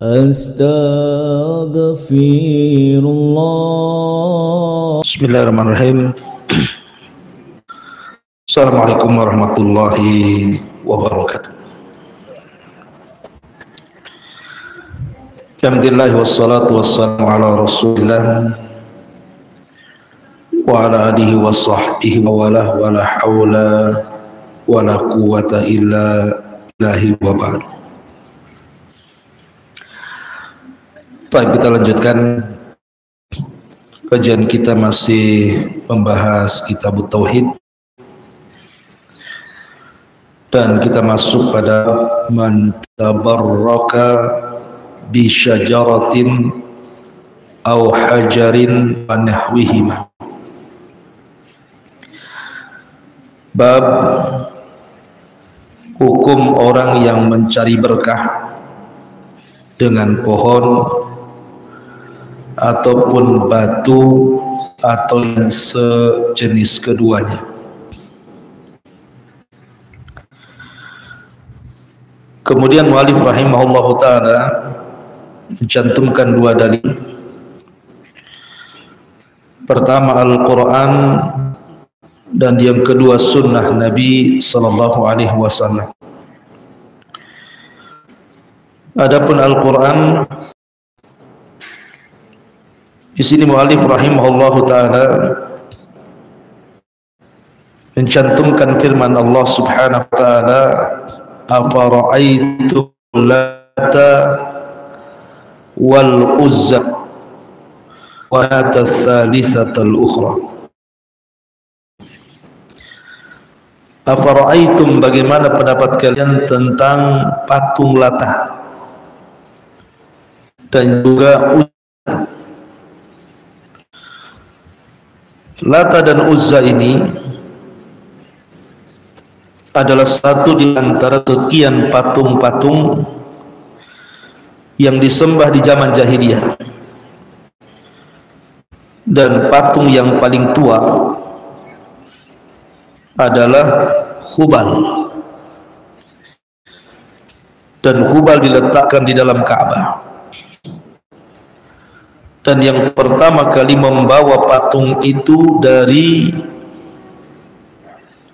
Astaghfirullah. Bismillahirrahmanirrahim. Assalamualaikum warahmatullahi wabarakatuh. Alhamdulillah wassalatu wassalamu ala rasulillah wa ala alihi wa sahbihi wa wala hawla wa la quwwata illa billahi wa ba'd. Baik, kita lanjutkan kajian kita, masih membahas kitab Tauhid, dan kita masuk pada man tabarraka bi syajaratin aw hajarin wa nahwihima. Bab hukum orang yang mencari berkah dengan pohon ataupun batu atau yang sejenis keduanya. Kemudian mu'allif rahimahullahu ta'ala mencantumkan dua dalil. Pertama Al-Quran, dan yang kedua sunnah Nabi sallallahu alaihi wasallam. Adapun Al-Quran, di sini mu'allif rahimahullahu ta'ala mencantumkan firman Allah subhanahu wa ta'ala, afara'aitum lata wal uzza wa nata thalithatal ukhra. Afara'aitum, bagaimana pendapat kalian tentang patung Lata dan juga Uzza. Lata dan Uzza ini adalah satu di antara sekian patung-patung yang disembah di zaman jahiliyah, dan patung yang paling tua adalah Hubal, dan Hubal diletakkan di dalam Ka'bah. Dan yang pertama kali membawa patung itu dari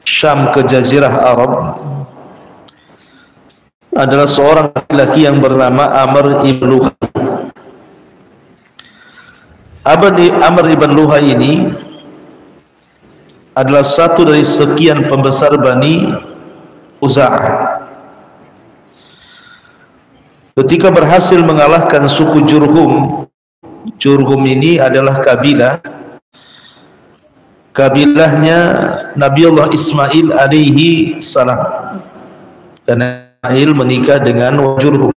Syam ke Jazirah Arab adalah seorang laki-laki yang bernama Amr ibn Luhai. Amr ibn Luhai ini adalah satu dari sekian pembesar Bani Khuza'ah. Ketika berhasil mengalahkan suku Jurhum, Jurhum ini adalah kabilahnya Nabiullah Ismail alaihi salam, karena Ismail menikah dengan Jurhum.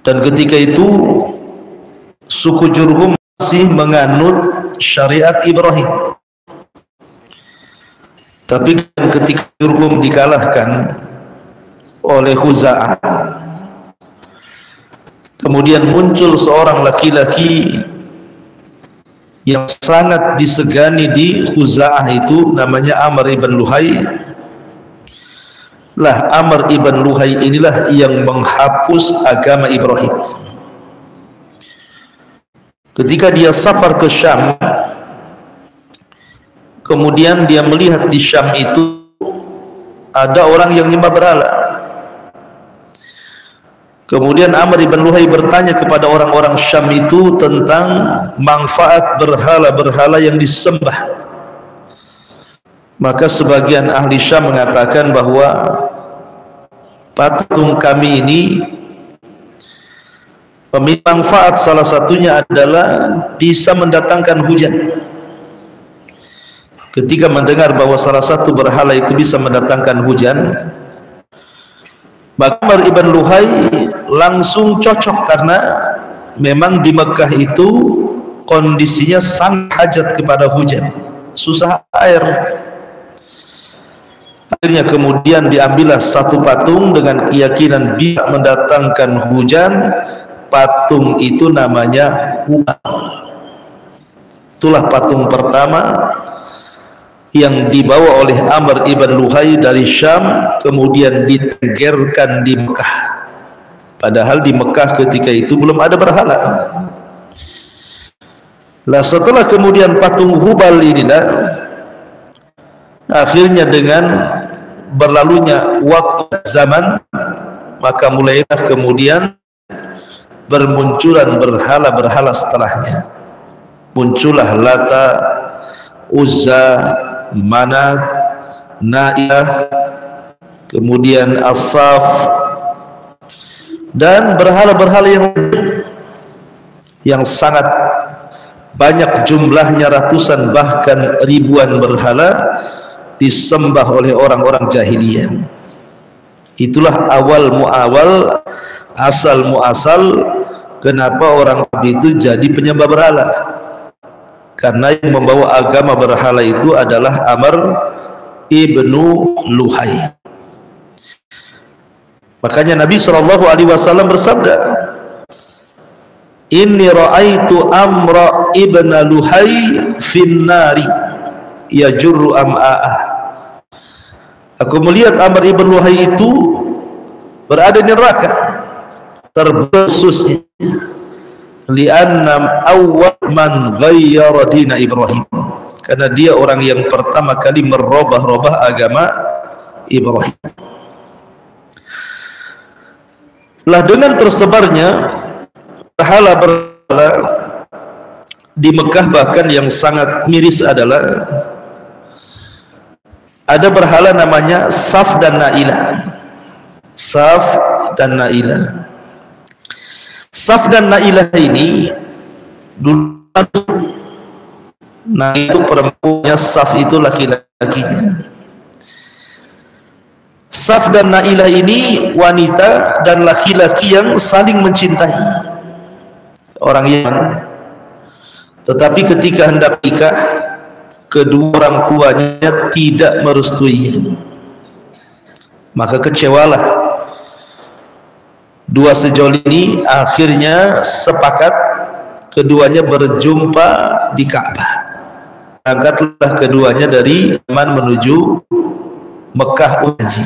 Dan ketika itu suku Jurhum masih menganut syariat Ibrahim. Tapi ketika Jurhum dikalahkan oleh Khuza'ah, kemudian muncul seorang laki-laki yang sangat disegani di Khuza'ah itu, namanya Amr ibn Luhai. Lah Amr ibn Luhai inilah yang menghapus agama Ibrahim. Ketika dia safar ke Syam, kemudian dia melihat di Syam itu ada orang yang menyembah berhala. Kemudian Amr ibn Luhai bertanya kepada orang-orang Syam itu tentang manfaat berhala-berhala yang disembah. Maka sebagian ahli Syam mengatakan bahwa patung kami ini memiliki manfaat, salah satunya adalah bisa mendatangkan hujan. Ketika mendengar bahwa salah satu berhala itu bisa mendatangkan hujan, maka Amr ibn Luhai langsung cocok, karena memang di Mekah itu kondisinya sangat hajat kepada hujan, susah air. Akhirnya kemudian diambillah satu patung dengan keyakinan bisa mendatangkan hujan. Patung itu namanya Hubal. Itulah patung pertama yang dibawa oleh Amr ibn Luhai dari Syam kemudian ditenggerkan di Mekah, padahal di Mekah ketika itu belum ada berhala. Lah setelah kemudian patung Hubal inilah akhirnya dengan berlalunya waktu zaman, maka mulailah kemudian bermunculan berhala-berhala setelahnya. Muncullah Lata, Uzza, Manat, Nailah, kemudian As-Saf, dan berhala-berhala yang sangat banyak jumlahnya, ratusan bahkan ribuan berhala disembah oleh orang-orang jahiliyah. Itulah awal muawal, asal muasal kenapa orang Arab itu jadi penyembah berhala, karena yang membawa agama berhala itu adalah Amr ibnu Luhai. Makanya Nabi SAW bersabda, inni ra'aitu Amr ibn Luhai finnari yajurru am'a'ah. Aku melihat Amr ibn Luhai itu berada di neraka, terbesusnya, li'anna awwal man ghayyara dina Ibrahim, karena dia orang yang pertama kali merubah-rubah agama Ibrahim. Lah dengan tersebarnya berhala-berhala di Mekah, bahkan yang sangat miris adalah ada berhala namanya Saf dan Nailah. Saf dan Nailah. Saf dan Nailah ini dulu, nah itu perempuannya, Saf itu laki-lakinya. Saf dan Nailah ini wanita dan laki-laki yang saling mencintai, orang Yaman. Tetapi ketika hendak nikah, kedua orang tuanya tidak merestuinya, maka kecewalah dua sejoli ini. Akhirnya sepakat keduanya berjumpa di Ka'bah. Angkatlah keduanya dari Yaman menuju Mekah haji.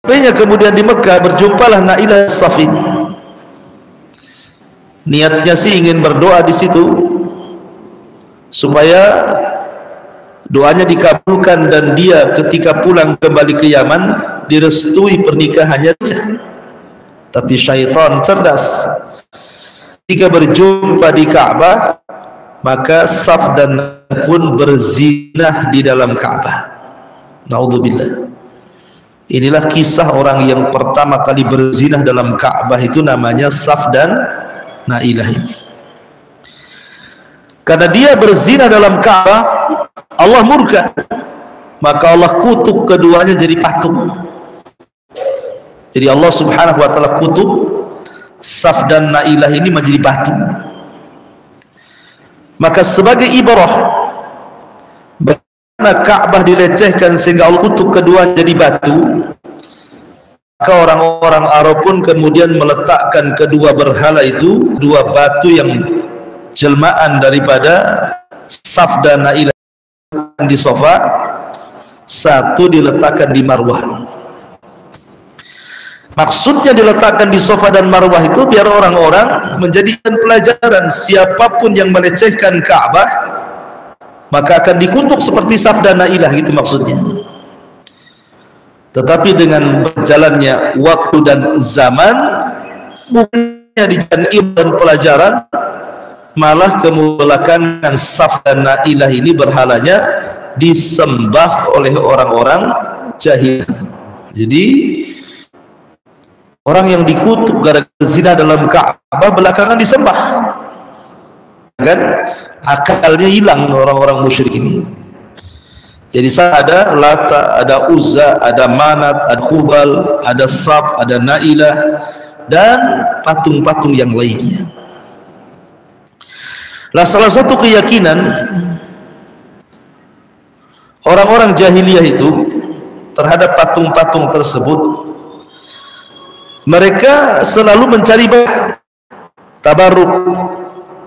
Sampainya kemudian di Mekah, berjumpalah Nailah Saf ini. Niatnya sih ingin berdoa di situ supaya doanya dikabulkan dan dia ketika pulang kembali ke Yaman direstui pernikahannya. Tapi syaitan cerdas, ketika berjumpa di Ka'bah maka Saf dan pun berzinah di dalam Ka'bah. Naudzubillah. Inilah kisah orang yang pertama kali berzinah dalam Ka'bah, itu namanya Saf dan Nailah ini. Karena dia berzina dalam Ka'bah, Allah murka, maka Allah kutuk keduanya jadi patung. Jadi Allah Subhanahu wa ta'ala kutuk Saf dan Nailah ini menjadi patung. Maka sebagai ibrah bagaimana Ka'bah dilecehkan sehingga Allah kutuk keduanya jadi batu, maka orang-orang Arab pun kemudian meletakkan kedua berhala itu, dua batu yang jelmaan daripada Saf dan Nailah di Safa, satu diletakkan di Marwah. Maksudnya diletakkan di Safa dan Marwah itu biar orang-orang menjadikan pelajaran, siapapun yang melecehkan Ka'bah maka akan dikutuk seperti Saf dan Nailah, gitu maksudnya. Tetapi dengan berjalannya waktu dan zaman, bukannya dijadikan ilmu dan pelajaran, malah kemudian Saf dan Nailah ini berhalanya disembah oleh orang-orang jahil. Jadi orang yang dikutuk gara-gara zina dalam Ka'bah belakangan disembah, kan akalnya hilang orang-orang musyrik ini. Jadi ada Lata, ada Uzza, ada Manat, ada Hubal, ada Saf, ada Nailah, dan patung-patung yang lainnya. Lah salah satu keyakinan orang-orang jahiliyah itu terhadap patung-patung tersebut, mereka selalu mencari tabarruk,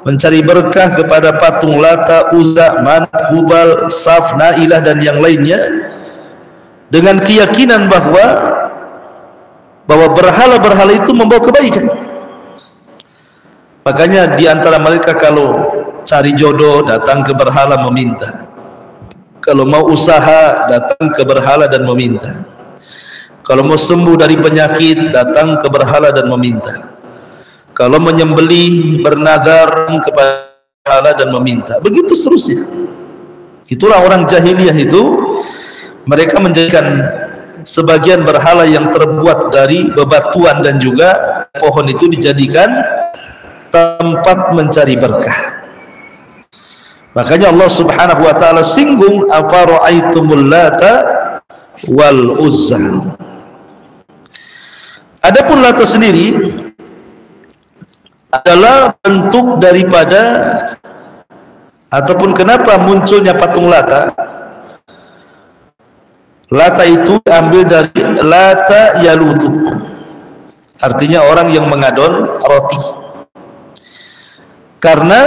mencari berkah kepada patung Lata, Uzza, Manat, Hubal, Saf, Nailah dan yang lainnya dengan keyakinan bahwa berhala-berhala itu membawa kebaikan. Makanya di antara mereka kalau cari jodoh datang ke berhala meminta, kalau mau usaha datang ke berhala dan meminta, kalau mau sembuh dari penyakit datang ke berhala dan meminta, kalau menyembelih bernazar kepada berhala dan meminta, begitu seterusnya. Itulah orang jahiliyah itu, mereka menjadikan sebagian berhala yang terbuat dari bebatuan dan juga pohon itu dijadikan tempat mencari berkah. Makanya Allah Subhanahu wa taala singgung, afara'aitumul Lata wal Uzza. Adapun Lata sendiri adalah bentuk daripada, ataupun kenapa munculnya patung Lata. Lata itu diambil dari Lata yalutu, artinya orang yang mengadon roti. Karena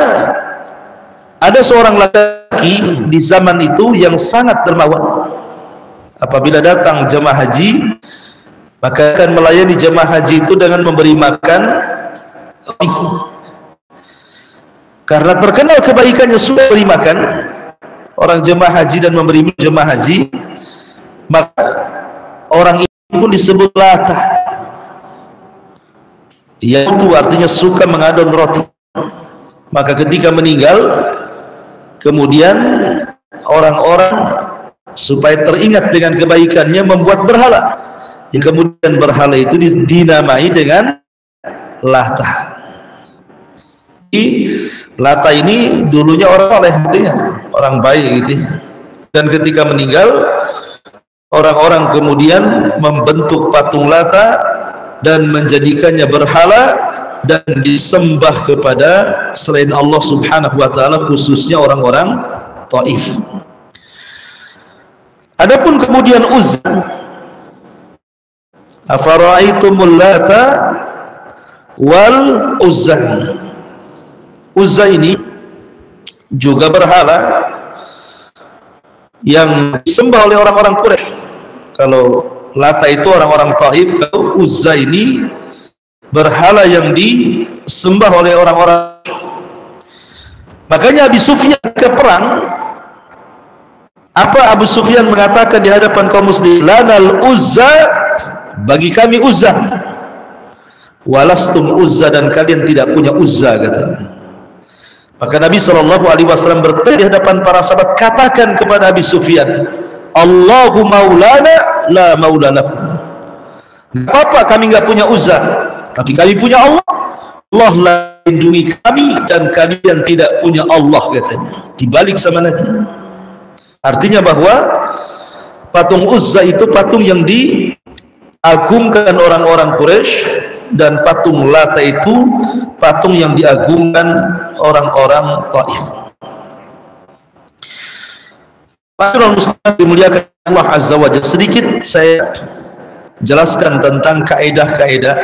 ada seorang laki di zaman itu yang sangat dermawan. Apabila datang jemaah haji, maka akan melayani jemaah haji itu dengan memberi makan roti. Karena terkenal kebaikannya sudah beri makan orang jemaah haji dan memberi jemaah haji, maka orang itu pun disebut Lata. Yaitu artinya suka mengadon roti. Maka ketika meninggal, kemudian orang-orang supaya teringat dengan kebaikannya membuat berhala. Yang kemudian berhala itu dinamai dengan Lata. Lata ini dulunya orang soleh gitu ya, orang baik gitu ya. Dan ketika meninggal, orang-orang kemudian membentuk patung Lata dan menjadikannya berhala dan disembah kepada selain Allah Subhanahu wa taala, khususnya orang-orang Taif. Adapun kemudian Uzza, afara'aitumul Lata wal Uzza. Uzza ini juga berhala yang disembah oleh orang-orang Quraisy. Kalau Lata itu orang-orang Taif, kalau Uzza ini berhala yang disembah oleh orang-orang. Makanya Abu Sufyan ke perang, apa Abu Sufyan mengatakan di hadapan kaum muslimin? Lanal Uzza, bagi kami Uzza, walastum Uzza, dan kalian tidak punya Uzza, kata. Maka Nabi SAW bertanya di hadapan para sahabat, katakan kepada Abu Sufyan, Allahu maulana la maula lakum. Apa kami enggak punya Uzza, tapi kami punya Allah. Allah lah lindungi kami dan kalian tidak punya Allah, katanya. Dibalik sama Nabi. Artinya bahwa patung Uzza itu patung yang diagungkan orang-orang Quraisy, dan patung Lata itu patung yang diagungkan orang-orang Taif. Para muslim dimuliakan Allah Azza wa Jalla, sedikit saya jelaskan tentang kaedah-kaedah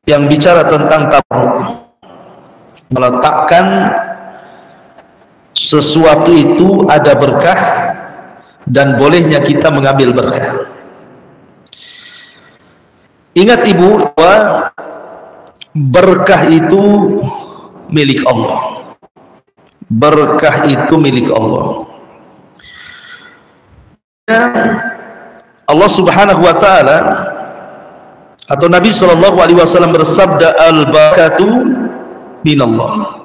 yang bicara tentang tabarruk, meletakkan sesuatu itu ada berkah dan bolehnya kita mengambil berkah. Ingat ibu bahwa berkah itu milik Allah. Berkah itu milik Allah. Allah Subhanahu wa taala atau Nabi SAW bersabda, al-barakatu minallah.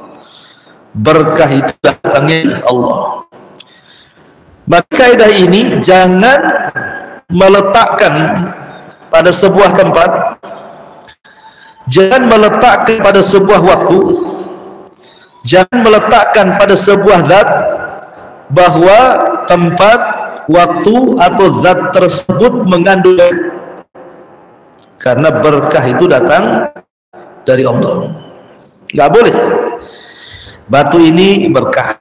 Berkah itu datangnya dari Allah. Maka kaidah ini jangan meletakkan pada sebuah tempat, jangan meletakkan pada sebuah waktu, jangan meletakkan pada sebuah zat bahwa tempat, waktu atau zat tersebut mengandung, karena berkah itu datang dari Allah. Nggak boleh. Batu ini berkah,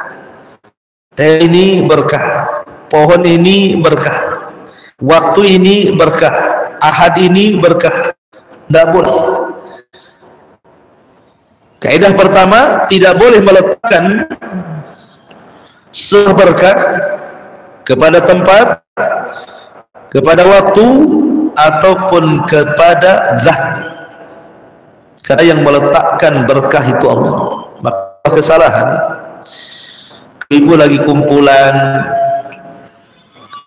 teh ini berkah, pohon ini berkah, waktu ini berkah, ahad ini berkah. Nggak boleh. Kaidah pertama, tidak boleh meletakkan sebuah berkah kepada tempat, kepada waktu, ataupun kepada zat. Karena yang meletakkan berkah itu Allah. Maka kesalahan, ibu lagi kumpulan,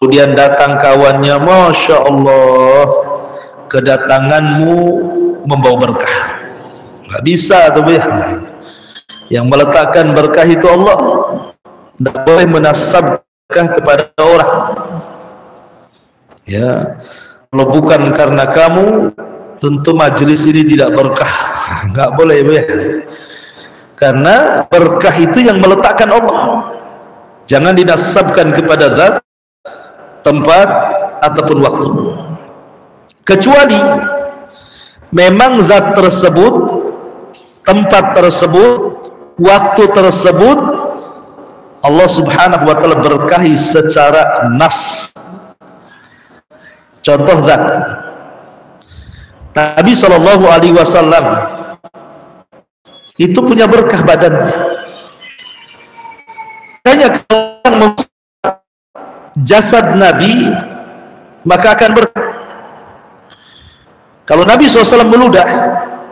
kemudian datang kawannya, Masya Allah, kedatanganmu membawa berkah. Nggak bisa tuh ya. Yang meletakkan berkah itu Allah. Tidak boleh menasabkan kepada orang. Ya, kalau bukan karena kamu, tentu majelis ini tidak berkah. Nggak boleh ya. Karena berkah itu yang meletakkan Allah. Jangan dinasabkan kepada zat, tempat, ataupun waktu. Kecuali memang zat tersebut, tempat tersebut, waktu tersebut Allah subhanahu wa ta'ala berkahi secara nas. Contoh zat, Nabi SAW itu punya berkah badannya. Hanya kalau jasad Nabi, maka akan berkah. Kalau Nabi SAW meludah,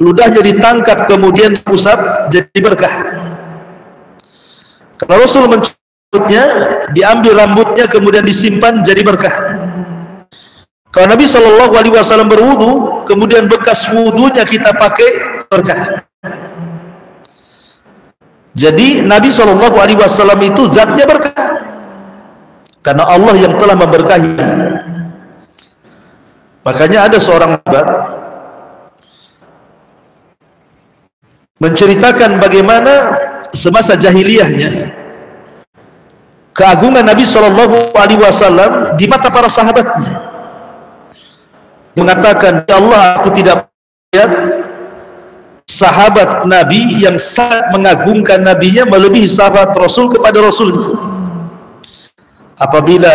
ludahnya ditangkap kemudian pusat, jadi berkah. Kalau Rasul mencabutnya, diambil rambutnya kemudian disimpan, jadi berkah. Kalau Nabi SAW berwudu, kemudian bekas wudunya kita pakai, berkah. Jadi Nabi SAW itu zatnya berkah, karena Allah yang telah memberkahi. Makanya ada seorang sahabat menceritakan bagaimana semasa jahiliyahnya keagungan Nabi SAW di mata para sahabatnya. Mengatakan, ya Allah, aku tidak lihat sahabat Nabi yang sangat mengagungkan Nabinya melebihi sahabat Rasul kepada Rasulnya. Apabila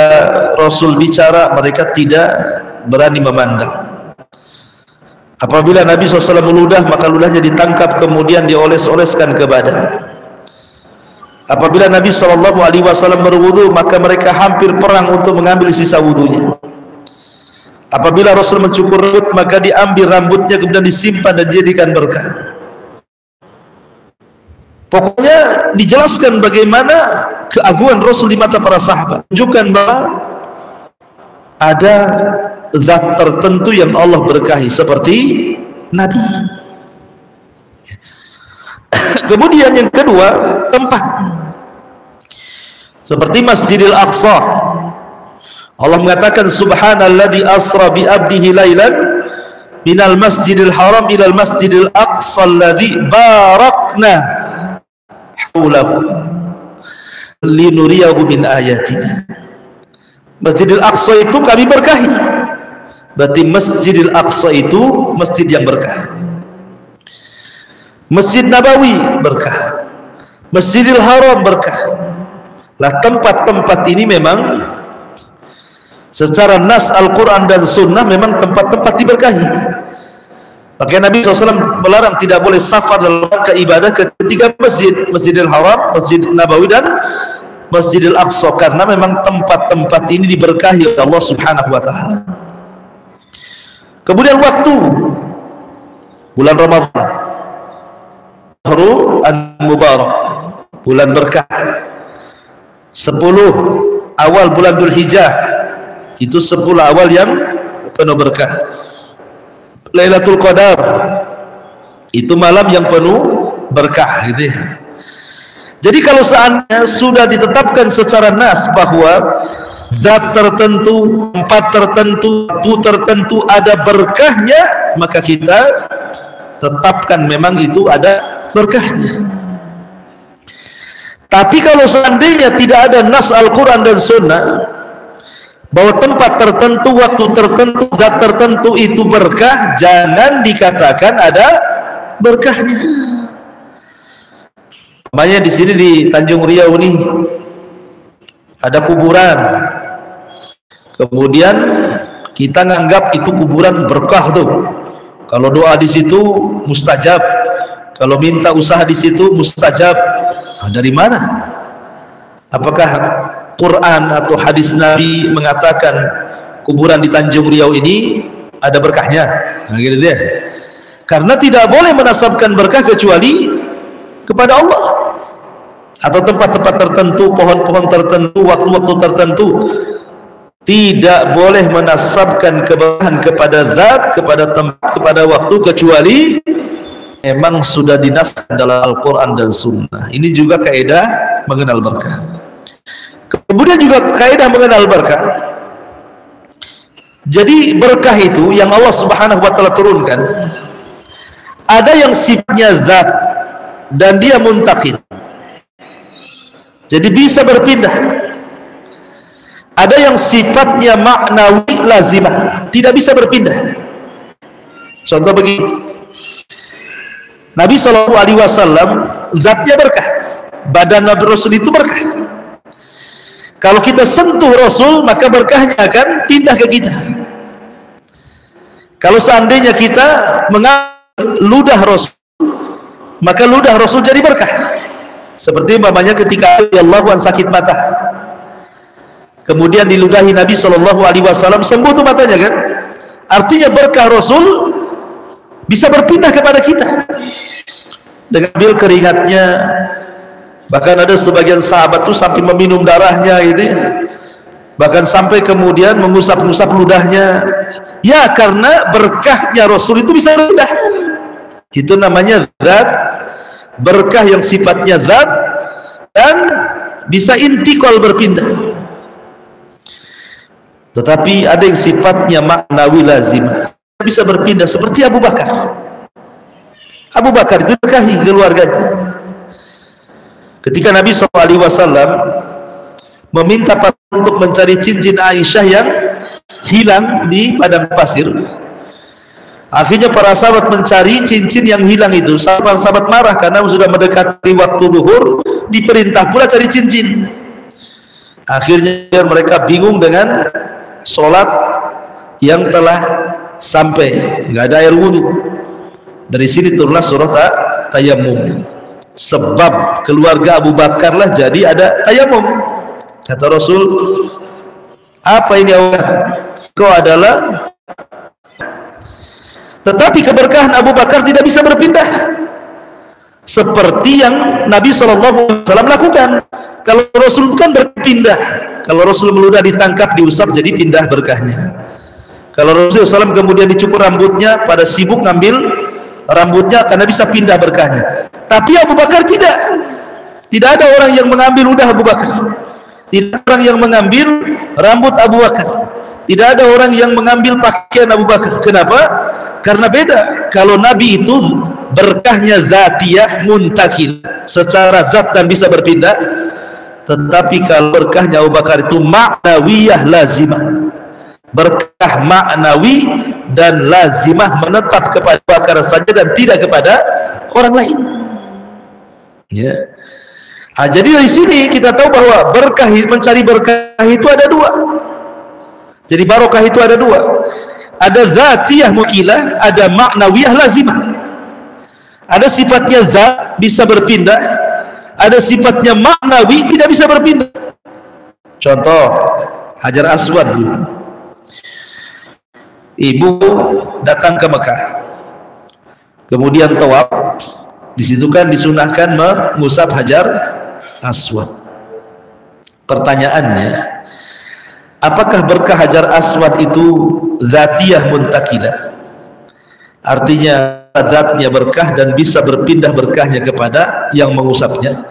Rasul bicara, mereka tidak berani memandang. Apabila Nabi SAW meludah, maka ludahnya ditangkap kemudian dioles-oleskan ke badan. Apabila Nabi SAW berwudu, maka mereka hampir perang untuk mengambil sisa wudunya. Apabila Rasul mencukur rambut, maka diambil rambutnya kemudian disimpan dan dijadikan berkah. Pokoknya dijelaskan bagaimana keagungan Rasul di mata para sahabat. Tunjukkan bahwa ada zat tertentu yang Allah berkahi seperti Nabi. Kemudian yang kedua, tempat. Seperti Masjidil Aqsa. Allah mengatakan, subhanalladzi asra bi abdihi lailan minal masjidil haram ilal masjidil aqsa alladzi barakna haulahu linuriyahu min ayatina. Masjidil Aqsa itu kami berkahi. Berarti Masjidil Aqsa itu masjid yang berkah. Masjid Nabawi berkah, Masjidil Haram berkah. Lah tempat-tempat ini memang secara nas Al-Quran dan Sunnah memang tempat-tempat diberkahi. Makanya Nabi SAW melarang tidak boleh safar dalam rangka ibadah ke ketiga masjid, Masjidil Haram, Masjid Nabawi, dan Masjidil Aqsa, karena memang tempat-tempat ini diberkahi oleh Allah Subhanahu wa ta'ala. Kemudian waktu bulan Ramadan, Syahrul Mubarak, bulan berkah. 10 awal bulan Dzulhijjah, itu 10 awal yang penuh berkah. Lailatul Qadar, itu malam yang penuh berkah gitu ya. Jadi kalau seandainya sudah ditetapkan secara nas bahwa zat tertentu, tempat tertentu, waktu tertentu ada berkahnya, maka kita tetapkan memang itu ada berkahnya. Tapi kalau seandainya tidak ada nas Al-Quran dan Sunnah bahwa tempat tertentu, waktu tertentu, zat tertentu itu berkah, jangan dikatakan ada berkahnya. Makanya di sini di Tanjung Riau ini ada kuburan, kemudian kita nganggap itu kuburan berkah tuh. Kalau doa di situ mustajab, Kalau minta usaha di situ mustajab. Dari mana? Apakah Quran atau hadis Nabi mengatakan kuburan di Tanjung Riau ini ada berkahnya? Nah, gitu dia. Karena tidak boleh menasabkan berkah kecuali kepada Allah, atau tempat-tempat tertentu, pohon-pohon tertentu, waktu-waktu tertentu. Tidak boleh menasabkan keberkahan kepada zat, kepada tempat, kepada waktu, kecuali memang sudah dinaskan dalam Al-Quran dan Sunnah. Ini juga kaidah mengenal berkah. Kemudian juga kaidah mengenal berkah. Jadi berkah itu yang Allah Subhanahu wa taala turunkan, ada yang sifatnya zat dan dia muntakil. Jadi bisa berpindah. Ada yang sifatnya maknawi lazimah, tidak bisa berpindah. Contoh begini, Nabi SAW zatnya berkah, badan Nabi Rasul itu berkah. Kalau kita sentuh Rasul, maka berkahnya akan pindah ke kita. Kalau seandainya kita mengambil ludah Rasul, maka ludah Rasul jadi berkah. Seperti umpamanya ketika Allah sakit mata, kemudian diludahi Nabi SAW, sembuh tuh matanya kan. Artinya berkah Rasul bisa berpindah kepada kita dengan ambil keringatnya. Bahkan ada sebagian sahabat tuh sampai meminum darahnya gitu ya. Bahkan sampai kemudian mengusap-ngusap ludahnya. Ya, karena berkahnya Rasul itu bisa berpindah. Itu namanya zat, berkah yang sifatnya zat dan bisa intikal berpindah. Tetapi ada yang sifatnya maknawi lazimah, bisa berpindah, seperti Abu Bakar. Abu Bakar itu berkahi keluarganya. Ketika Nabi SAW meminta untuk mencari cincin Aisyah yang hilang di padang pasir, akhirnya para sahabat mencari cincin yang hilang itu. Sahabat marah karena sudah mendekati waktu zuhur, diperintah pula cari cincin. Akhirnya mereka bingung dengan sholat yang telah sampai, nggak ada air wudhu. Dari sini turunlah surah Tayammum. Sebab keluarga Abu Bakar lah jadi ada tayamum. Kata Rasul, apa ini kau adalah. Tetapi keberkahan Abu Bakar tidak bisa berpindah seperti yang Nabi SAW lakukan. Kalau Rasul kan berpindah. Kalau Rasul meludah ditangkap, diusap, jadi pindah berkahnya. Kalau Rasul SAW kemudian dicukur rambutnya, pada sibuk ngambil rambutnya karena bisa pindah berkahnya. Tapi Abu Bakar tidak. Tidak ada orang yang mengambil ludah Abu Bakar. Tidak ada orang yang mengambil rambut Abu Bakar. Tidak ada orang yang mengambil pakaian Abu Bakar. Kenapa? Karena beda. Kalau Nabi itu berkahnya zatiyah muntakil, secara zat dan bisa berpindah. Tetapi kalau berkahnya Abu Bakar itu maknawiyah lazimah, berkah maknawi dan lazimah menetap kepada Abu Bakar saja dan tidak kepada orang lain. Ya. Jadi dari sini kita tahu bahwa berkah, mencari berkah itu ada dua. Jadi barokah itu ada dua. Ada zatiyah mukilah, ada maknawiyah lazimah. Ada sifatnya zat bisa berpindah, ada sifatnya maknawi tidak bisa berpindah. Contoh Hajar Aswad dulu. Ibu datang ke Mekah, kemudian tawaf. Di situ kan disunahkan mengusap Hajar Aswad. Pertanyaannya, apakah berkah Hajar Aswad itu zatiyah muntakilah? Artinya zatnya berkah dan bisa berpindah berkahnya kepada yang mengusapnya,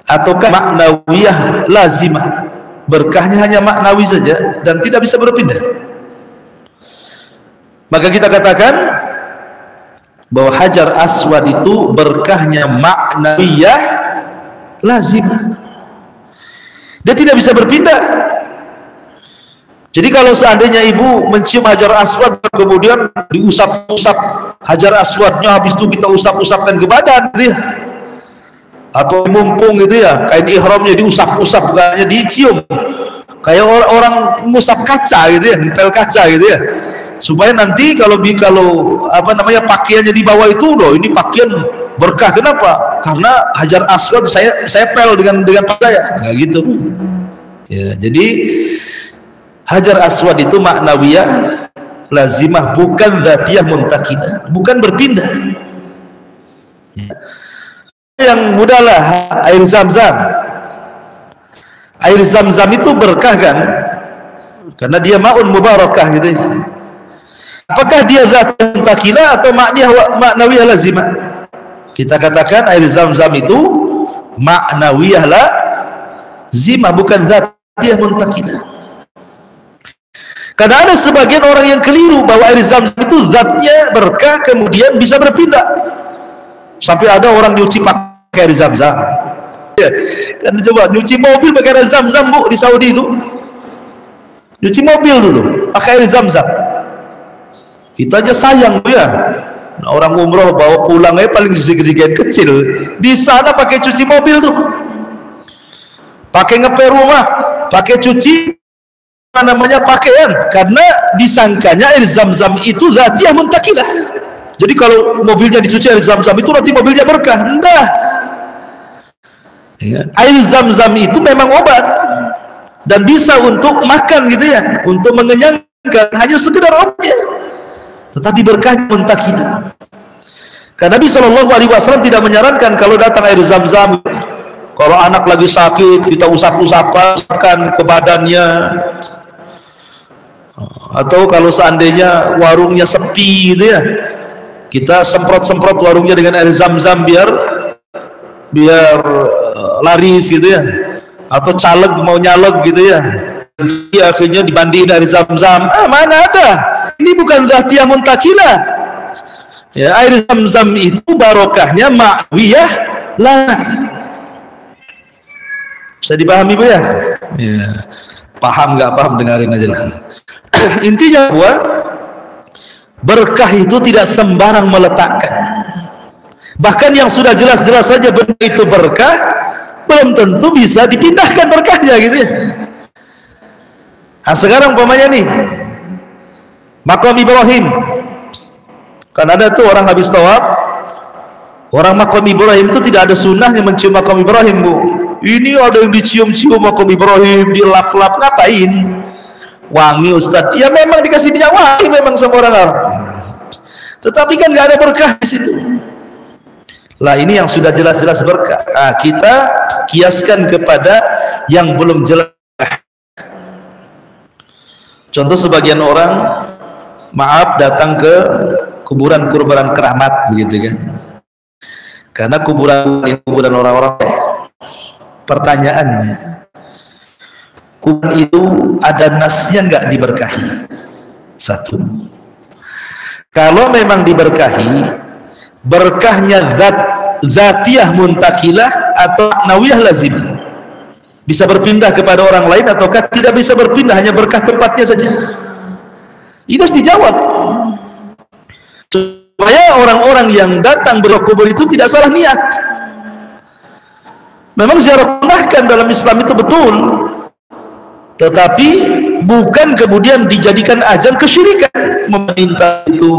ataukah maknawiyah lazimah, berkahnya hanya maknawi saja dan tidak bisa berpindah? Maka kita katakan bahwa Hajar Aswad itu berkahnya maknawiyah lazimah, dia tidak bisa berpindah. Jadi kalau seandainya ibu mencium Hajar Aswad kemudian diusap-usap Hajar Aswadnya, habis itu kita usap-usapkan ke badan gitu ya, atau mumpung gitu ya, kain ihramnya diusap-usap, bukannya dicium kayak orang ngusap kaca gitu ya, nempel kaca gitu ya, supaya nanti kalau apa namanya pakaiannya di bawah itu loh, ini pakaian berkah. Kenapa? Karena Hajar Aswad saya pel dengan saya. Nah, gitu. Ya, jadi Hajar Aswad itu maknawiyah lazimah, bukan dzatiyah muntakilah, bukan berpindah. Ya. Yang mudahlah air Zam-Zam. Air Zam-Zam itu berkah kan? Karena dia ma'un mubarakah gitu. Apakah dia dzatiyah muntakilah atau maknawiyah lazimah? Kita katakan air Zam-Zam itu maknawiyah lazimah, bukan dzatiyah muntakilah. Karena ada sebagian orang yang keliru bahwa air Zam-Zam itu zatnya berkah kemudian bisa berpindah. Sampai ada orang nyuci pakai air Zam-Zam. Ya, kan coba nyuci mobil pakai air Zam-Zam, Bu, di Saudi itu. Nyuci mobil dulu pakai air Zam-Zam. Kita aja sayang ya. Nah, orang umroh bawa pulangnya paling segede kecil. Di sana pakai cuci mobil tuh. Pakai ngepel rumah, pakai cuci namanya pakaian, karena disangkanya air Zam-Zam itu dzatiyah muntakilah. Jadi kalau mobilnya dicuci air Zam-Zam itu nanti mobilnya berkah. Enggak. Ya. Air Zam-Zam itu memang obat dan bisa untuk makan gitu ya, untuk mengenyangkan, hanya sekedar obatnya. Tetapi berkahnya muntakilah. Karena Nabi SAW tidak menyarankan kalau datang air Zam-Zam, kalau anak lagi sakit kita usap-usapkan ke badannya. Atau kalau seandainya warungnya sepi gitu ya, kita semprot-semprot warungnya dengan air Zam-Zam biar laris gitu ya. Atau caleg mau nyalek gitu ya, dia akhirnya dibandingin air Zam-Zam. Mana ada, ini bukan dzatiyah muntakilah ya. Air Zam-Zam itu barokahnya ma'wiyah lah. Bisa dipahami Bu ya? Ya. Paham nggak paham, dengarin aja lah. Intinya bahwa berkah itu tidak sembarang meletakkan. Bahkan yang sudah jelas-jelas saja benda itu berkah, belum tentu bisa dipindahkan berkahnya gitu ya. Nah, sekarang umpamanya nih Maqam Ibrahim, kan ada tuh orang habis tawaf, orang Maqam Ibrahim itu tidak ada sunnahnya mencium Maqam Ibrahim, Bu. Ini ada yang dicium-cium Maqam Ibrahim, dilap-lap, ngapain? Wangi Ustadz. Ya memang dikasih minyak wangi memang sama orang Arab. Tetapi kan nggak ada berkah di situ. Lah ini yang sudah jelas-jelas berkah. Nah, kita kiaskan kepada yang belum jelas. Contoh sebagian orang, maaf, datang ke kuburan keramat begitu kan. Karena kuburan orang-orang, pertanyaannya, kuburan itu ada nasnya nggak diberkahi? Satu. Kalau memang diberkahi, berkahnya dzatiyah muntakilah atau nawiyah lazimah? Bisa berpindah kepada orang lain ataukah tidak bisa berpindah, hanya berkah tempatnya saja? Ini harus dijawab supaya orang-orang yang datang berkubur itu tidak salah niat. Memang ziarah punahkan dalam Islam itu betul, tetapi bukan kemudian dijadikan ajang kesyirikan. Meminta itu,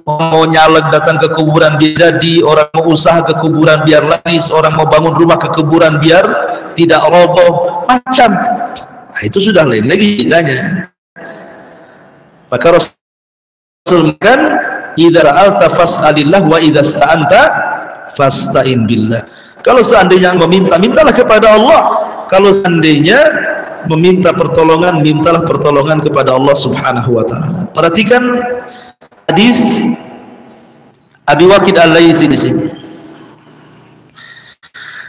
mau nyalek datang ke kuburan biar jadi, orang mau usaha ke kuburan biar laris, orang mau bangun rumah ke kuburan biar tidak roboh, macam. Nah, itu sudah lain lagi ceritanya. Maka Rasul kan, idza ra'alta fas'alillah wa idza sta'anta fasta'in billah. Kalau seandainya meminta, mintalah kepada Allah. Kalau seandainya meminta pertolongan, mintalah pertolongan kepada Allah Subhanahu wa taala. Perhatikan hadis Abi Waqid Al-Laythi di sini.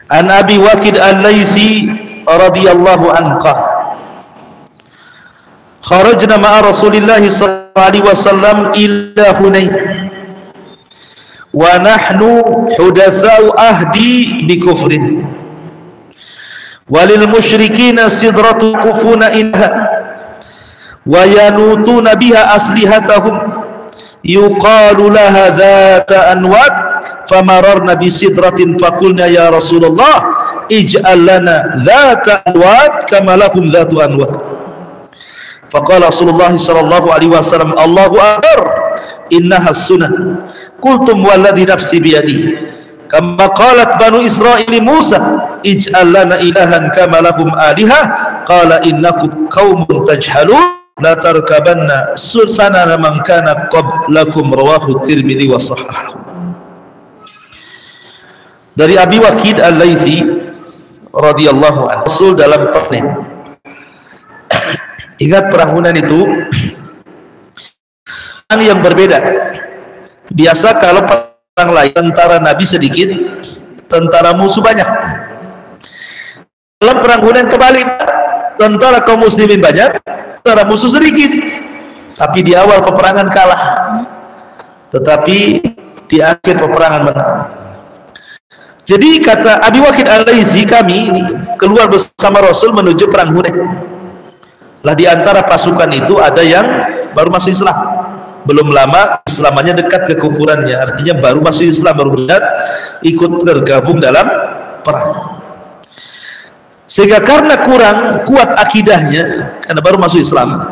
An Abi Waqid Al-Laythi radhiyallahu anhu qala, kharajna ma'a Rasulillah sallallahu alaihi wasallam ila Hunain wa nahnu hudatsau ahdi bi kufrin walil musyrikina sidratu kufuna inha wa yanutuna biha aslihatahum yuqalu laha dhata anwat famararna bi sidratin faqulna ya Rasulullah ij'al lana dhata anwat kama lahum dhatu anwat. Faqala Rasulullah sallallahu alaihi wasallam Allahu akbar innaha sunan. Qultum walladhi nafsi biyadihi kama qalat banu Israil Musa ij'al lana ilahan kama lahum aliha qala innakum qaumun tajhalun la tarkabanna sanana man kana qablakum rawahu Tirmidzi wa sahahahu. Dari Abi Waqid Al-Laitsi radhiyallahu anhu, Rasul dalam perang, ingat perang Hunain itu perang yang berbeda. Biasa kalau perang lain tentara Nabi sedikit, tentara musuh banyak. Dalam perang Hunain kebalik, tentara kaum muslimin banyak, tentara musuh sedikit. Tapi di awal peperangan kalah, tetapi di akhir peperangan menang. Jadi kata Abi Waqid Al-Laitsi, kami ini keluar bersama Rasul menuju perang Hunain. Lah di antara pasukan itu ada yang baru masuk Islam, belum lama Islamannya dekat kekufurannya, artinya baru masuk Islam, baru berniat ikut tergabung dalam perang. Sehingga karena kurang kuat akidahnya, karena baru masuk Islam,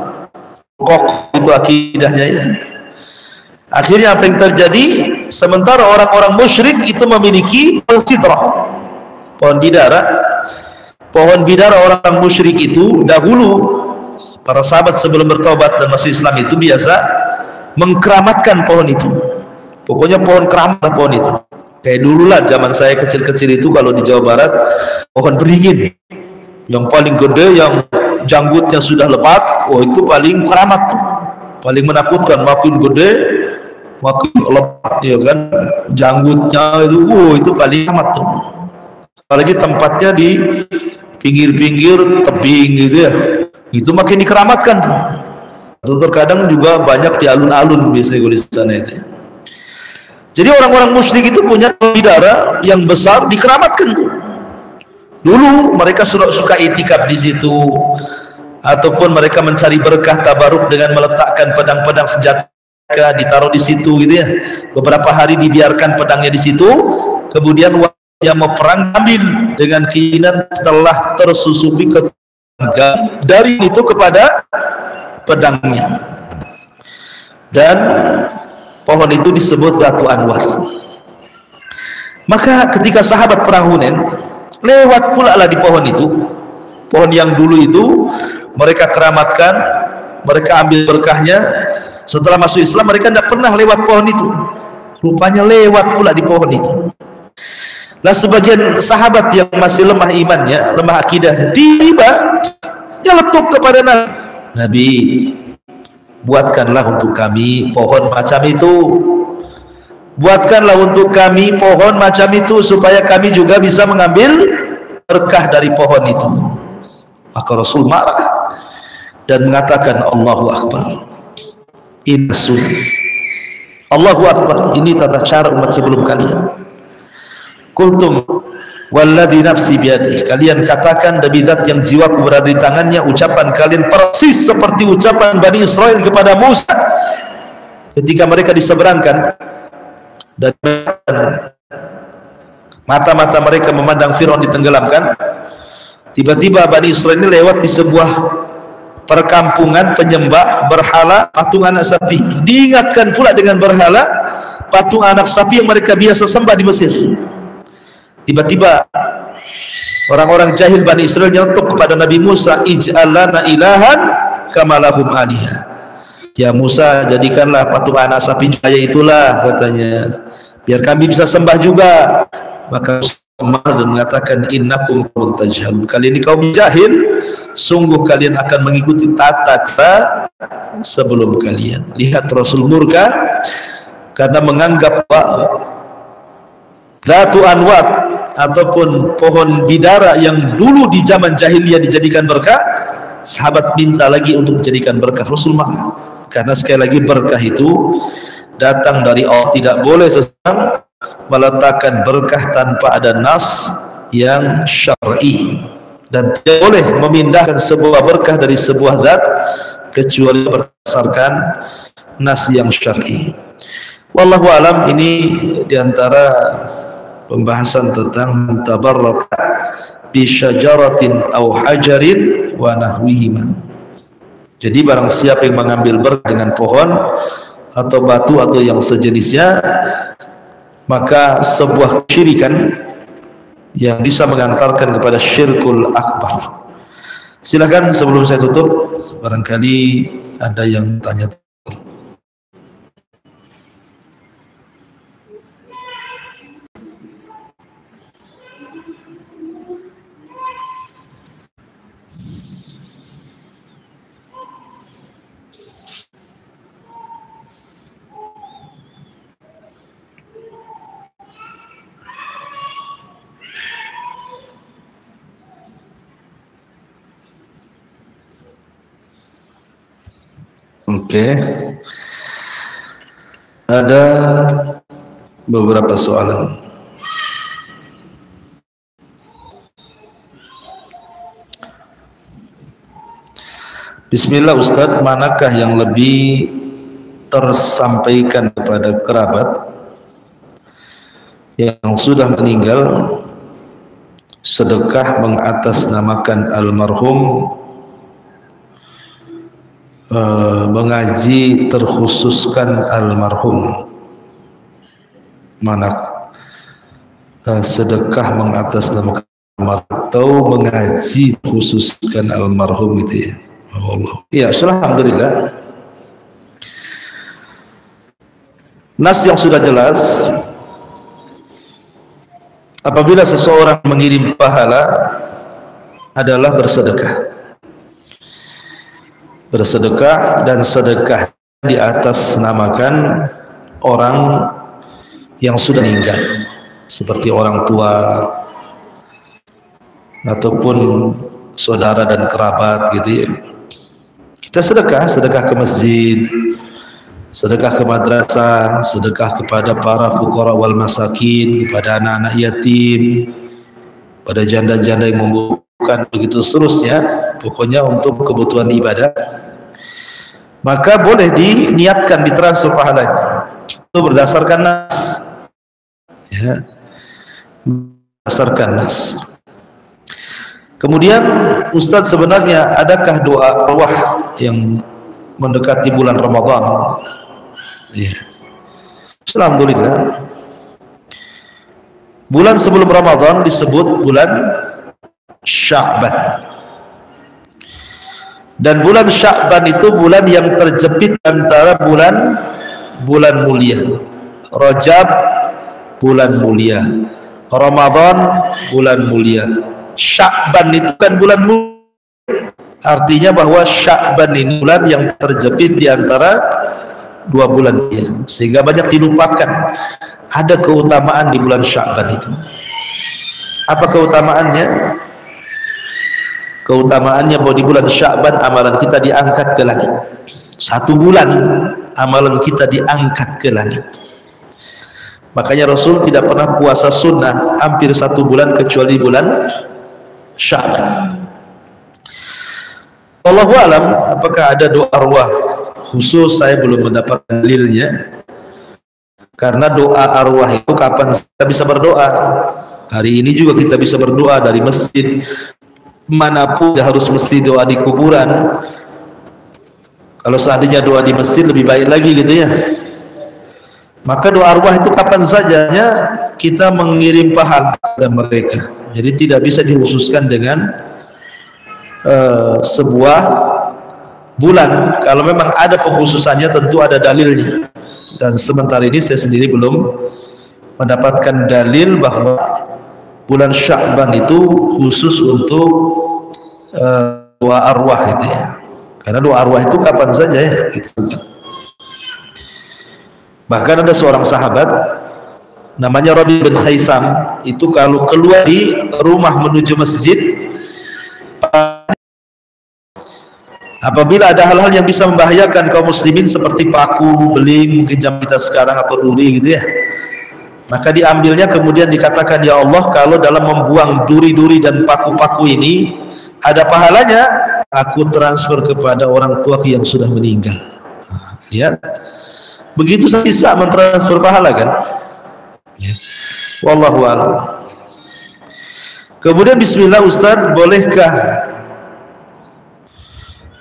kokoh itu akidahnya ya. Akhirnya apa yang terjadi? Sementara orang-orang musyrik itu memiliki sidrah, pohon bidara. Pohon bidara orang musyrik itu dahulu para sahabat sebelum bertobat dan masuk Islam itu biasa mengkeramatkan pohon itu. Pokoknya pohon keramat pohon itu. Kayak dulu lah zaman saya kecil-kecil itu, kalau di Jawa Barat pohon beringin yang paling gede, yang janggutnya sudah lebat, oh itu paling keramat tuh, paling menakutkan. Makin gede makin lebat ya kan janggutnya itu, itu paling keramat tuh. Apalagi tempatnya di pinggir-pinggir tebing gitu ya, itu makin dikeramatkan tuh. Atau terkadang juga banyak di alun-alun biasanya di sana itu. Jadi orang-orang musyrik itu punya bidara yang besar dikeramatkan tuh. Dulu mereka suka itikaf di situ, ataupun mereka mencari berkah tabaruk dengan meletakkan pedang-pedang senjata ditaruh di situ gitu ya. Beberapa hari dibiarkan pedangnya di situ, kemudian yang mau perang ambil dengan keinginan telah tersusupi ke dari itu kepada pedangnya. Dan pohon itu disebut Zatu Anwar. Maka ketika sahabat perang Hunain lewat pula lah di pohon itu, pohon yang dulu itu mereka keramatkan, mereka ambil berkahnya. Setelah masuk Islam mereka tidak pernah lewat pohon itu, rupanya lewat pula di pohon itu. Nah sebagian sahabat yang masih lemah imannya, lemah akidahnya, tiba nyeletuk kepada Nabi, buatkanlah untuk kami pohon macam itu, buatkanlah untuk kami pohon macam itu supaya kami juga bisa mengambil berkah dari pohon itu. Maka Rasul marah dan mengatakan, Allahu Akbar, Allahu Akbar, ini tata cara umat sebelum kalian. Kultum walladhi nafsi biyadih, kalian katakan demi zat yang jiwaku berada di tangannya, ucapan kalian persis seperti ucapan Bani Israil kepada Musa ketika mereka diseberangkan dan mata-mata mereka memandang Fir'aun ditenggelamkan. Tiba-tiba Bani Israil ini lewat di sebuah perkampungan penyembah berhala patung anak sapi. Diingatkan pula dengan berhala patung anak sapi yang mereka biasa sembah di Mesir. Tiba-tiba orang-orang jahil Bani Israil nyetok kepada Nabi Musa, ij'al lana ilahan kama lahum aliha. Ya Musa, jadikanlah patung anak sapi jaya itulah, katanya, biar kami bisa sembah juga. Maka Musa dan mengatakan, innakum qaumun tajhalun, kalian ini kaum jahil, sungguh kalian akan mengikuti tata cara sebelum kalian. Lihat Rasul murka karena menganggap Zatu Anwar ataupun pohon bidara yang dulu di zaman jahiliyah dijadikan berkah, sahabat minta lagi untuk dijadikan berkah. Rasul marah karena sekali lagi berkah itu datang dari Allah. Tidak boleh seseorang meletakkan berkah tanpa ada nas yang syar'i, dan tidak boleh memindahkan sebuah berkah dari sebuah zat kecuali berdasarkan nas yang syar'i. Wallahu alam. Ini diantara pembahasan tentang tabarraka bi syajaratin aw hajarin wa nahwihima. Jadi barang siapa yang mengambil berkah dengan pohon atau batu atau yang sejenisnya, maka sebuah kesyirikan yang bisa mengantarkan kepada syirkul akbar. Silakan sebelum saya tutup, barangkali ada yang tanya. Oke, ada beberapa soalan. Bismillah Ustadz, manakah yang lebih tersampaikan kepada kerabat yang sudah meninggal, sedekah mengatasnamakan almarhum, mengaji terkhususkan almarhum? Mana sedekah mengatasnamakan almarhum atau mengaji khususkan almarhum gitu ya? Allah. Ya, alhamdulillah. Nas yang sudah jelas, apabila seseorang mengirim pahala adalah bersedekah. Bersedekah dan sedekah di atas namakan orang yang sudah meninggal, seperti orang tua ataupun saudara dan kerabat gitu ya. Kita sedekah ke masjid, sedekah ke madrasah, sedekah kepada para fuqara wal masakin, kepada anak-anak yatim, pada janda-janda yang membutuhkan, begitu seterusnya. Pokoknya untuk kebutuhan ibadah, maka boleh diniatkan ditransfer pahalanya. Itu berdasarkan nas, ya, berdasarkan nas. Kemudian Ustadz, sebenarnya adakah doa arwah yang mendekati bulan Ramadan? Ya. Alhamdulillah, bulan sebelum Ramadan disebut bulan Sya'ban, dan bulan Sya'ban itu bulan yang terjepit antara bulan mulia. Rajab bulan mulia, Ramadan bulan mulia, Sya'ban itu kan bulan mulia. Artinya bahwa Sya'ban ini bulan yang terjepit di antara dua bulan mulia, sehingga banyak dilupakan. Ada keutamaan di bulan Sya'ban itu. Apa keutamaannya? Keutamaannya bahwa di bulan Sya'ban amalan kita diangkat ke langit. 1 bulan amalan kita diangkat ke langit. Makanya Rasul tidak pernah puasa sunnah hampir 1 bulan kecuali bulan Sya'ban. Wallahu alam, apakah ada doa arwah khusus? Saya belum mendapat dalilnya. Karena doa arwah itu kapan kita bisa berdoa? Hari ini juga kita bisa berdoa dari masjid manapun, tidak harus mesti doa di kuburan. Kalau seandainya doa di masjid lebih baik lagi gitu ya. Maka doa arwah itu kapan saja kita mengirim pahala kepada mereka. Jadi tidak bisa dikhususkan dengan sebuah bulan. Kalau memang ada pengkhususannya tentu ada dalilnya, dan sementara ini saya sendiri belum mendapatkan dalil bahwa bulan Sya'ban itu khusus untuk doa arwah itu ya. Karena doa arwah itu kapan saja ya gitu. Bahkan ada seorang sahabat namanya Rabi bin Khaitham, itu kalau keluar di rumah menuju masjid, apabila ada hal-hal yang bisa membahayakan kaum muslimin seperti paku, beling, mungkin jam kita sekarang atau duri gitu ya, maka diambilnya kemudian dikatakan, ya Allah, kalau dalam membuang duri-duri dan paku-paku ini ada pahalanya, aku transfer kepada orang tua yang sudah meninggal. Lihat, begitu saya bisa mentransfer pahala kan ya. Wallahu a'lam. Kemudian bismillah Ustaz, bolehkah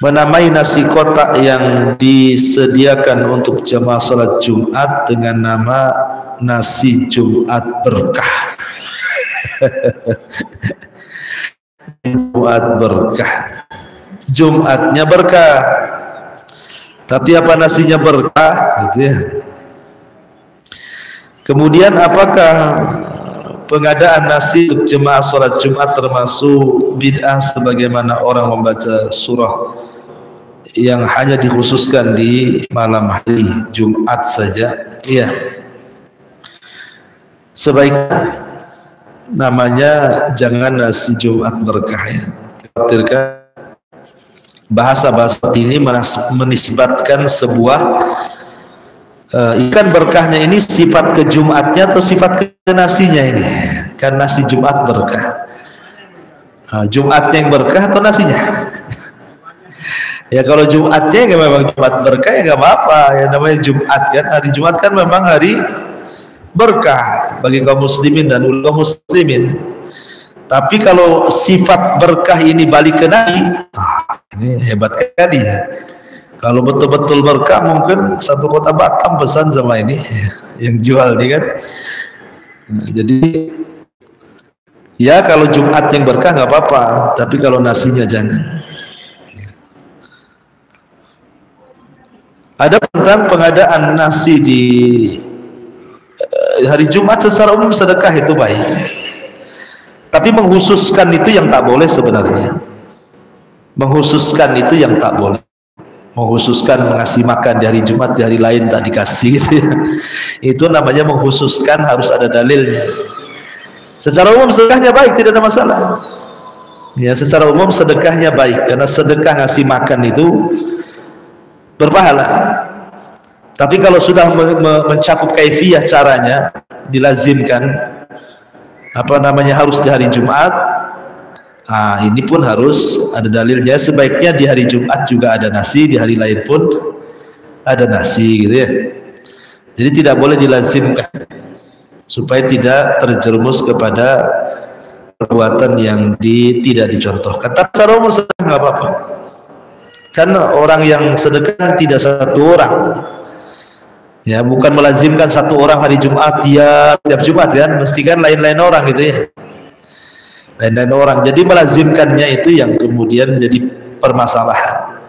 menamai nasi kotak yang disediakan untuk jemaah salat Jumat dengan nama nasi Jumat berkah. Jumat berkah, Jumatnya berkah, tapi apa nasinya berkah gitu ya. Kemudian apakah pengadaan nasi untuk jemaah salat Jumat termasuk bid'ah sebagaimana orang membaca surah yang hanya dikhususkan di malam hari Jumat saja? Iya, sebaiknya namanya jangan nasi Jumat berkah ya. Khawatirkan bahasa-bahasa ini menisbatkan sebuah ikan berkahnya ini sifat ke Jumatnya atau sifat ke nasinya ini. Kan nasi Jumat berkah, Jumatnya yang berkah atau nasinya? Ya kalau Jumatnya ya memang Jumat berkah ya nggak apa-apa ya, namanya Jumat kan, hari Jumat kan memang hari berkah bagi kaum muslimin dan ulama muslimin. Tapi kalau sifat berkah ini balik ke nasi, ini hebat sekali ya. Kalau betul-betul berkah mungkin satu kota Batam pesan sama ini yang jual nih kan. Nah, jadi ya kalau Jumat yang berkah nggak apa-apa, tapi kalau nasinya jangan. Ada tentang pengadaan nasi di hari Jumat secara umum sedekah itu baik, tapi menghususkan itu yang tak boleh sebenarnya. Menghususkan itu yang tak boleh. Menghususkan mengasih makan di hari Jumat, di hari lain tak dikasih gitu ya. Itu namanya menghususkan, harus ada dalilnya. Secara umum sedekahnya baik, tidak ada masalah. Ya, secara umum sedekahnya baik karena sedekah ngasih makan itu berpahala. Tapi kalau sudah mencakup kaifiyah caranya, dilazimkan apa namanya harus di hari Jumat, ini pun harus ada dalilnya. Sebaiknya di hari Jumat juga ada nasi, di hari lain pun ada nasi gitu ya. Jadi tidak boleh dilazimkan supaya tidak terjerumus kepada perbuatan yang tidak dicontohkan. Tapi secara umum sedekah nggak apa-apa. Karena orang yang sedekah tidak satu orang, ya bukan melazimkan satu orang hari Jumat dia tiap Jumat kan, mesti kan lain-lain orang gitu ya, lain-lain orang. Jadi melazimkannya itu yang kemudian jadi permasalahan.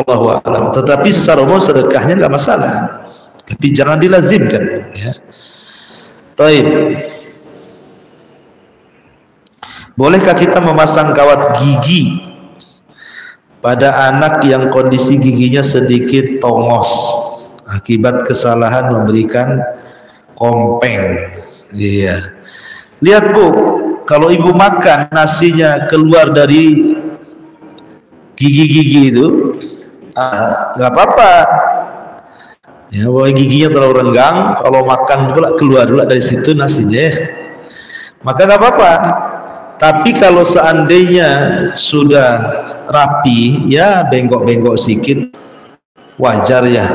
Allahu a'lam. Tetapi secara umum sedekahnya nggak masalah, tapi jangan dilazimkan. Ya. Taib. Bolehkah kita memasang kawat gigi pada anak yang kondisi giginya sedikit tongos akibat kesalahan memberikan kompeng? Iya. Lihat Bu, kalau ibu makan nasinya keluar dari gigi-gigi itu, nggak apa-apa. Ya, bahwa giginya terlalu renggang, kalau makan pula keluar dari situ nasinya, maka nggak apa-apa. Tapi kalau seandainya sudah rapi, ya bengkok-bengkok sedikit, wajar ya.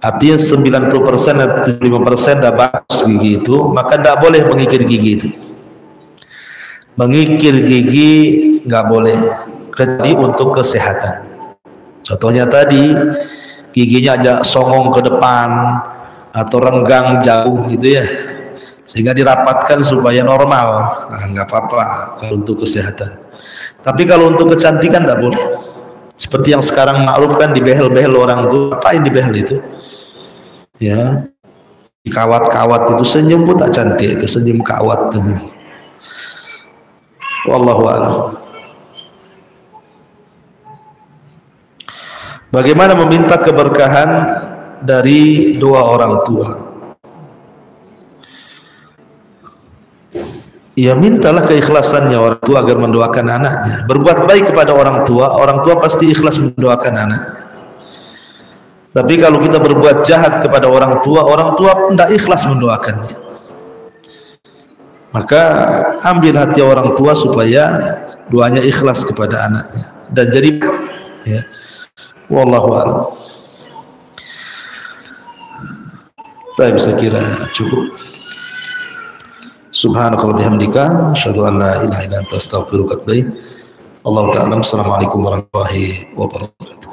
Artinya 90% atau 75% dah bagus gigi itu, maka tidak boleh mengikir gigi itu. Mengikir gigi nggak boleh, kecuali untuk kesehatan. Contohnya tadi, giginya agak songong ke depan atau renggang jauh gitu ya, sehingga dirapatkan supaya normal. Nah, nggak apa-apa kalau untuk kesehatan. Tapi kalau untuk kecantikan tidak boleh. Seperti yang sekarang ma'ruf kan dibehel-behel orang tuh, apain dibehel itu? Ya, kawat-kawat itu, senyum pun tak cantik itu, senyum kawat. Wallahu a'lam. Bagaimana meminta keberkahan dari doa orang tua? Ya mintalah keikhlasannya orang tua agar mendoakan anaknya. Berbuat baik kepada orang tua pasti ikhlas mendoakan anaknya. Tapi kalau kita berbuat jahat kepada orang tua tidak ikhlas mendoakannya. Maka ambil hati orang tua supaya doanya ikhlas kepada anaknya dan jadi ya. Wallahu a'lam. Saya bisa kira cukup. Subhanakallahumma bihamdika asyhadu an la ilaha illa anta astaghfiruka wa atubu ilaik. Allahu ta'ala. Assalamualaikum warahmatullahi wabarakatuh.